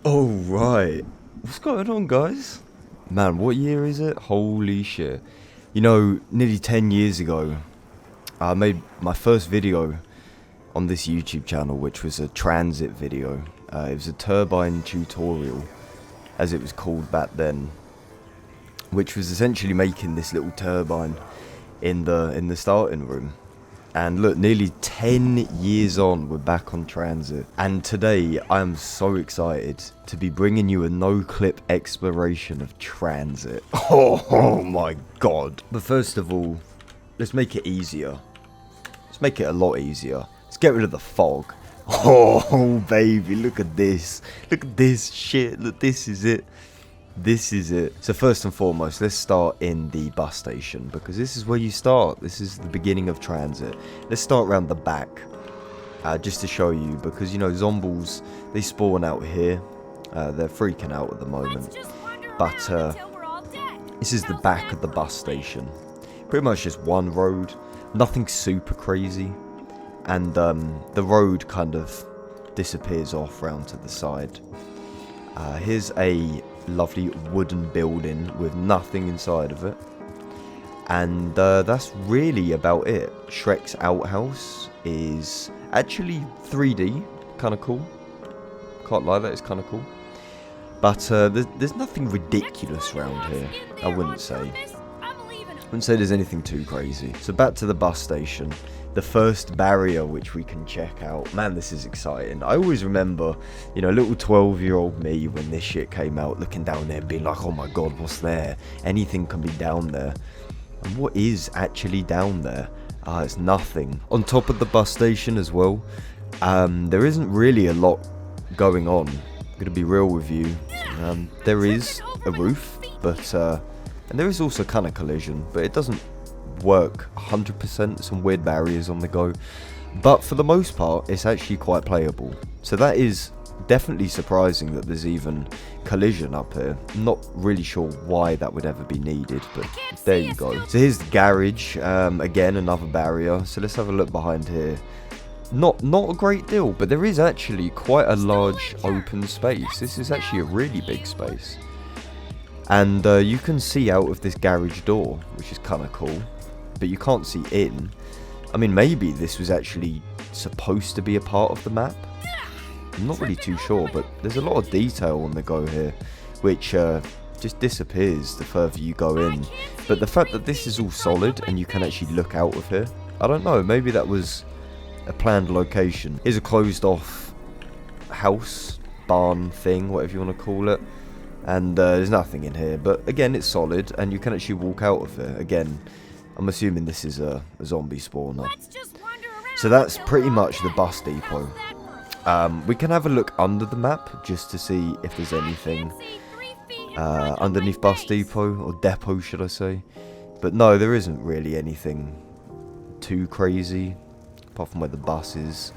Alright, what's going on, guys? Man, what year is it? Holy shit. You know, nearly 10 years ago, I made my first video on this YouTube channel, which was a TranZit video. It was a turbine tutorial, as it was called back then, which was essentially making this little turbine in the starting room. And look, nearly 10 years on, we're back on TranZit. And today, I am so excited to be bringing you a Noclip exploration of TranZit. Oh my god. But first of all, let's make it easier. Let's make it a lot easier. Let's get rid of the fog. Oh baby, look at this. Look at this shit. Look, this is it. This is it. So first and foremost, let's start in the bus station, because this is where you start. This is the beginning of TranZit. Let's start around the back, just to show you, because you know, zombies, they spawn out here. They're freaking out at the moment. But this is the back of the bus station. Pretty much just one road, nothing super crazy. And the road kind of disappears off round to the side. Here's a lovely wooden building with nothing inside of it, and that's really about it. Shrek's outhouse is actually 3D, kind of cool. Can't lie, that is kind of cool. But there's nothing ridiculous around here. I wouldn't say there's anything too crazy. So back to the bus station. The first barrier which we can check out. Man, this is exciting. I always remember, you know, little 12-year-old me when this shit came out, looking down there and being like, oh my god, what's there? Anything can be down there. And what is actually down there? It's nothing. On top of the bus station as well, there isn't really a lot going on. I'm gonna be real with you. There is a roof, but and there is also kind of collision, but it doesn't work 100%. Some weird barriers on the go, but for the most part it's actually quite playable. So that is definitely surprising that there's even collision up here. I'm not really sure why that would ever be needed, but there you go. So here's the garage. Again, another barrier. So let's have a look behind here. Not a great deal, but there is actually quite a large open space. This is actually a really big space, and you can see out of this garage door, which is kind of cool. But you can't see in. I mean, maybe this was actually supposed to be a part of the map. I'm not really too sure, but there's a lot of detail on the go here, which just disappears the further you go in. But the fact that this is all solid and you can actually look out of here, I don't know, maybe that was a planned location. Here's a closed off house, barn thing, whatever you want to call it. And there's nothing in here, but again, it's solid and you can actually walk out of it. Again, I'm assuming this is a zombie spawner. So that's pretty much the bus depot. We can have a look under the map just to see if there's anything underneath bus depot, or depot should I say. But no, there isn't really anything too crazy, apart from where the bus is.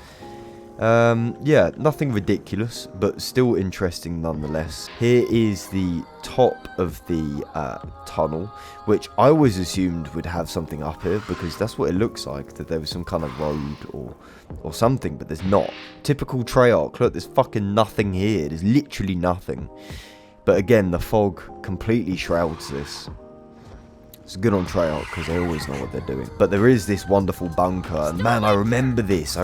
Yeah, nothing ridiculous, but still interesting nonetheless. Here is the top of the tunnel, which I always assumed would have something up here, because that's what it looks like, that there was some kind of road or something, but there's not. Typical Treyarch. Look, there's fucking nothing here. There's literally nothing. But again, the fog completely shrouds this. It's good on Treyarch, because they always know what they're doing. But there is this wonderful bunker, and man, I remember this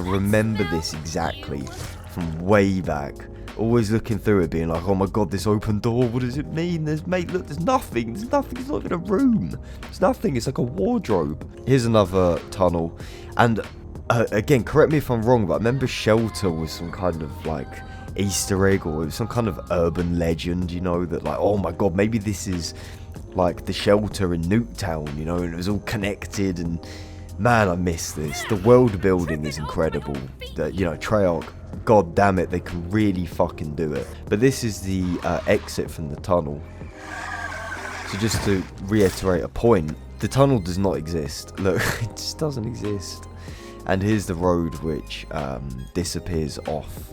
exactly from way back. Always looking through it, being like, oh my god, this open door, what does it mean? Mate, look, there's nothing, it's not even a room. There's nothing, it's like a wardrobe. Here's another tunnel, and again, correct me if I'm wrong, but I remember Shelter was some kind of like Easter egg, or it was some kind of urban legend, you know, that like, oh my god, maybe this is like the shelter in Nuketown, you know, and it was all connected. And man, I miss this. The world building is incredible. You know, Treyarch, god damn it, they can really fucking do it. But this is the exit from the tunnel. So just to reiterate a point, the tunnel does not exist. Look, it just doesn't exist. And here's the road which disappears off.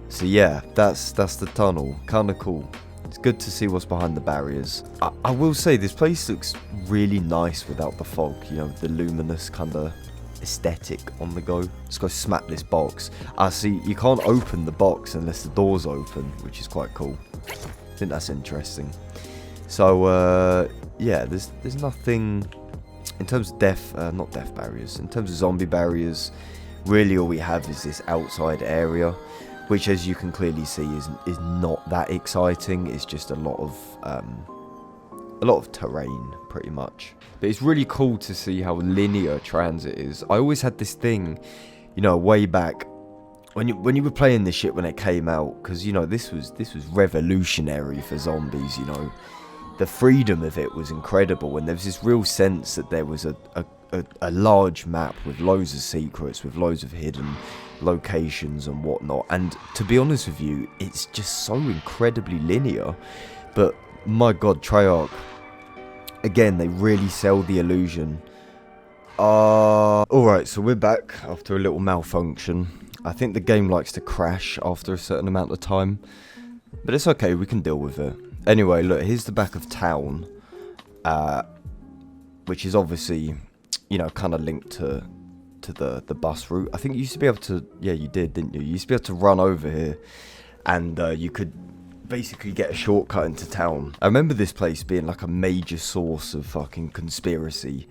So yeah, that's the tunnel. Kind of cool. It's good to see what's behind the barriers. I will say this place looks really nice without the fog, you know, the luminous kind of aesthetic on the go. Let's go smack this box. See, you can't open the box unless the door's open, which is quite cool. I think that's interesting. So, yeah, there's nothing in terms of not death barriers. In terms of zombie barriers, really all we have is this outside area, which, as you can clearly see, is not that exciting. It's just a lot of terrain, pretty much. But it's really cool to see how linear TranZit is. I always had this thing, you know, way back when you were playing this shit when it came out, because, you know, this was revolutionary for zombies. You know, the freedom of it was incredible, and there was this real sense that there was a large map with loads of secrets, with loads of hidden locations and whatnot. And to be honest with you, it's just so incredibly linear. But my god, Treyarch, again, they really sell the illusion. Alright, so we're back after a little malfunction. I think the game likes to crash after a certain amount of time, but it's okay, we can deal with it. Anyway, look, here's the back of town, which is obviously, you know, kind of linked to the bus route. I think you used to be able to, yeah, you did, didn't you? You used to be able to run over here, and you could basically get a shortcut into town. I remember this place being like a major source of fucking conspiracy.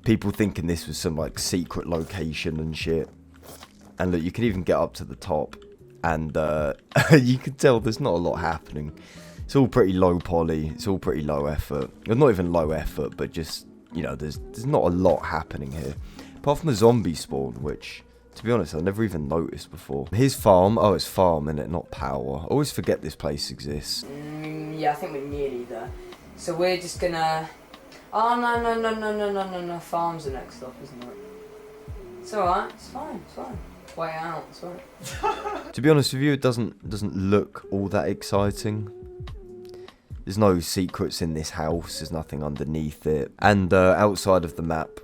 People thinking this was some like secret location and shit. And look, you can even get up to the top, and you can tell there's not a lot happening. It's all pretty low poly, it's all pretty low effort. Well, not even low effort, but just, you know, there's not a lot happening here. Apart from a zombie spawn, which, to be honest, I never even noticed before. Here's farm. Oh, it's farm, innit? Not power. I always forget this place exists. Yeah, I think we're nearly there. So we're just gonna... Oh, no. Farm's the next stop, isn't it? It's alright. It's fine. Way out. It's alright. To be honest with you, it doesn't look all that exciting. There's no secrets in this house. There's nothing underneath it. And outside of the map,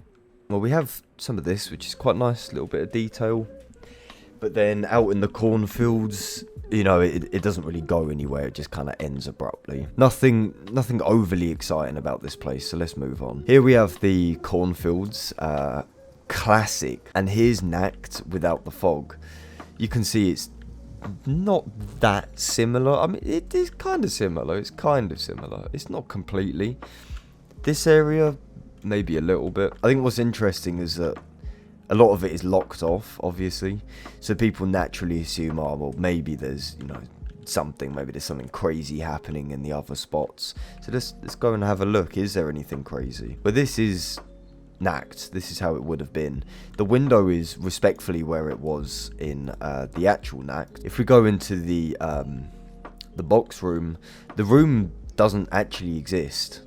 well, we have some of this, which is quite nice, a little bit of detail. But then out in the cornfields, you know, it doesn't really go anywhere. It just kind of ends abruptly. Nothing overly exciting about this place, so let's move on. Here we have the cornfields, classic. And here's Nacht without the fog. You can see it's not that similar. I mean, it is kind of similar. It's not completely. This area, maybe a little bit. I think what's interesting is that a lot of it is locked off, obviously, so people naturally assume, oh, well, maybe there's, you know, maybe there's something crazy happening in the other spots. So let's go and have a look. Is there anything crazy? But this is Nacht. This is how it would have been. The window is respectfully where it was in the actual Nacht. If we go into the box room, the room doesn't actually exist,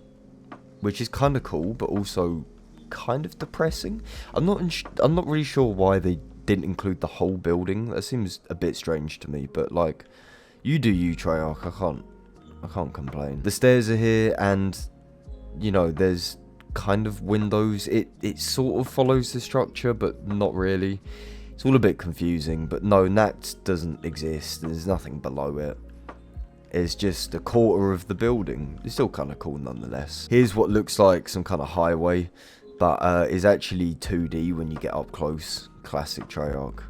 which is kind of cool, but also kind of depressing. I'm not really sure why they didn't include the whole building. That seems a bit strange to me, but like, you do you, Treyarch. I can't complain. The stairs are here, and you know, there's kind of windows. It sort of follows the structure, but not really. It's all a bit confusing, but no, Nacht doesn't exist. There's nothing below it. It's just a quarter of the building. It's still kind of cool nonetheless. Here's what looks like some kind of highway, but is actually 2D when you get up close. Classic Treyarch.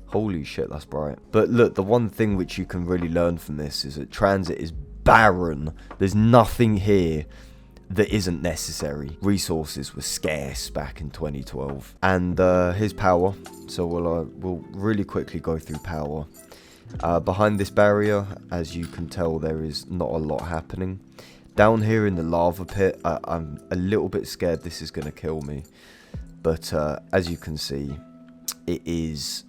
Holy shit, that's bright. But look, the one thing which you can really learn from this is that TranZit is barren. There's nothing here that isn't necessary. Resources were scarce back in 2012. And here's power. So we'll really quickly go through power. Behind this barrier, as you can tell, there is not a lot happening. Down here in the lava pit, I'm a little bit scared this is going to kill me. But as you can see, it's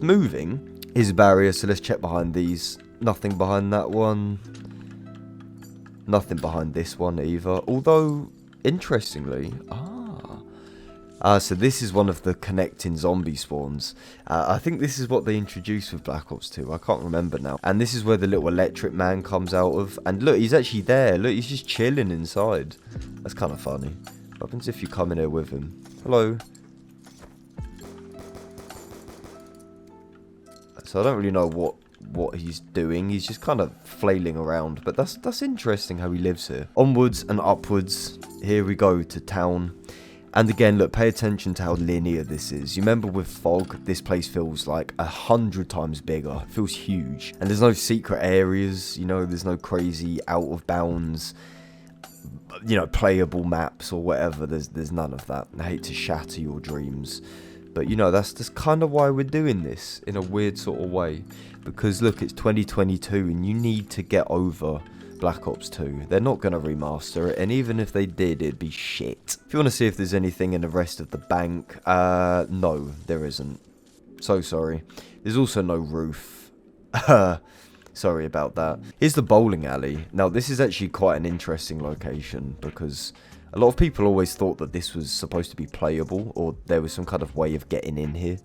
moving. Here's a barrier, so let's check behind these. Nothing behind that one. Nothing behind this one either. Although, interestingly... so this is one of the connecting zombie spawns. I think this is what they introduced with Black Ops 2. I can't remember now. And this is where the little electric man comes out of. And look, he's actually there. Look, he's just chilling inside. That's kind of funny. What happens if you come in here with him? Hello. So I don't really know what he's doing. He's just kind of flailing around. But that's interesting how he lives here. Onwards and upwards. Here we go to town. And again, look, pay attention to how linear this is. You remember with fog, this place feels like 100 times bigger. It feels huge. And there's no secret areas, you know, there's no crazy out of bounds, you know, playable maps or whatever. There's none of that. I hate to shatter your dreams. But, you know, that's kind of why we're doing this in a weird sort of way. Because, look, it's 2022 and you need to get over Black Ops 2. They're not going to remaster it, and even if they did, it'd be shit. If you want to see if there's anything in the rest of the bank, no, there isn't. So sorry. There's also no roof. Sorry about that. Here's the bowling alley. Now, this is actually quite an interesting location, because a lot of people always thought that this was supposed to be playable, or there was some kind of way of getting in here,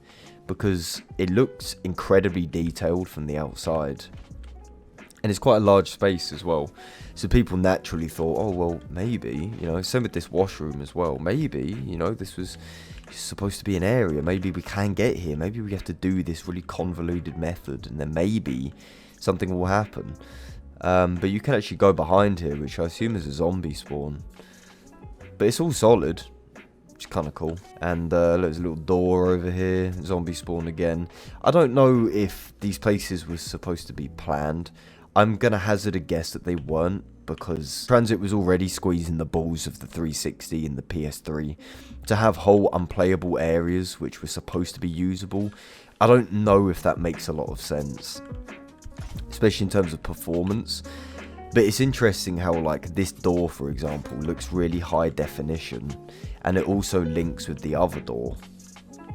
because it looks incredibly detailed from the outside. And it's quite a large space as well. So people naturally thought, oh, well, maybe, you know, same with this washroom as well. Maybe, you know, this was supposed to be an area. Maybe we can get here. Maybe we have to do this really convoluted method. And then maybe something will happen. But you can actually go behind here, which I assume is a zombie spawn. But it's all solid, which is kind of cool. And there's a little door over here. Zombie spawn again. I don't know if these places were supposed to be planned. I'm going to hazard a guess that they weren't, because TranZit was already squeezing the balls of the 360 and the PS3 to have whole unplayable areas which were supposed to be usable. I don't know if that makes a lot of sense, especially in terms of performance. But it's interesting how, like, this door, for example, looks really high definition, and it also links with the other door.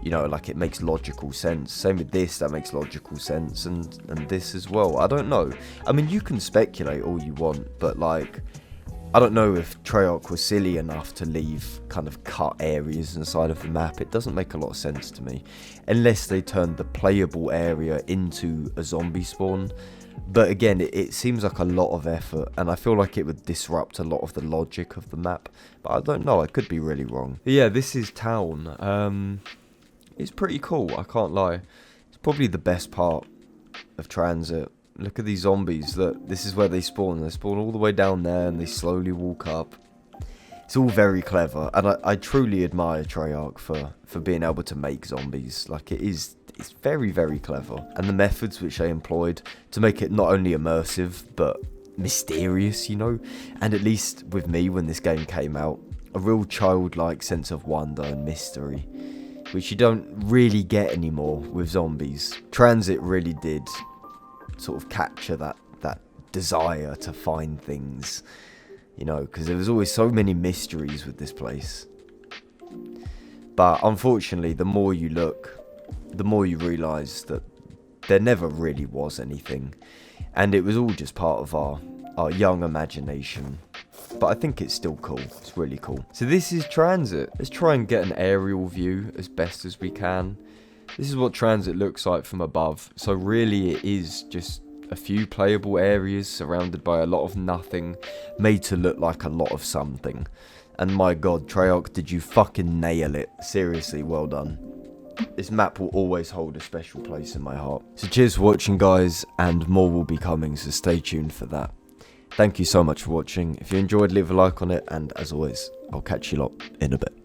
You know, like, it makes logical sense. Same with this, that makes logical sense, and this as well. I don't know. I mean, you can speculate all you want, but, like, I don't know if Treyarch was silly enough to leave kind of cut areas inside of the map. It doesn't make a lot of sense to me, unless they turned the playable area into a zombie spawn. But again, it seems like a lot of effort, and I feel like it would disrupt a lot of the logic of the map. But I don't know, I could be really wrong. But yeah, this is town. It's pretty cool, I can't lie. It's probably the best part of TranZit. Look at these zombies. Look, this is where they spawn. They spawn all the way down there and they slowly walk up. It's all very clever, and I truly admire Treyarch for being able to make zombies. Like, it's very, very clever. And the methods which they employed to make it not only immersive, but mysterious, you know? And at least with me, when this game came out, a real childlike sense of wonder and mystery, which you don't really get anymore with zombies. TranZit really did sort of capture that desire to find things, you know, because there was always so many mysteries with this place. But unfortunately, the more you look, the more you realise that there never really was anything, and it was all just part of our young imagination. But I think it's still cool. It's really cool. So this is TranZit. Let's try and get an aerial view as best as we can. This is what TranZit looks like from above. So really it is just a few playable areas surrounded by a lot of nothing, made to look like a lot of something. And my god, Treyarch, did you fucking nail it. Seriously, well done. This map will always hold a special place in my heart. So cheers for watching, guys, and more will be coming, so stay tuned for that. Thank you so much for watching. If you enjoyed, leave a like on it, and as always, I'll catch you lot in a bit.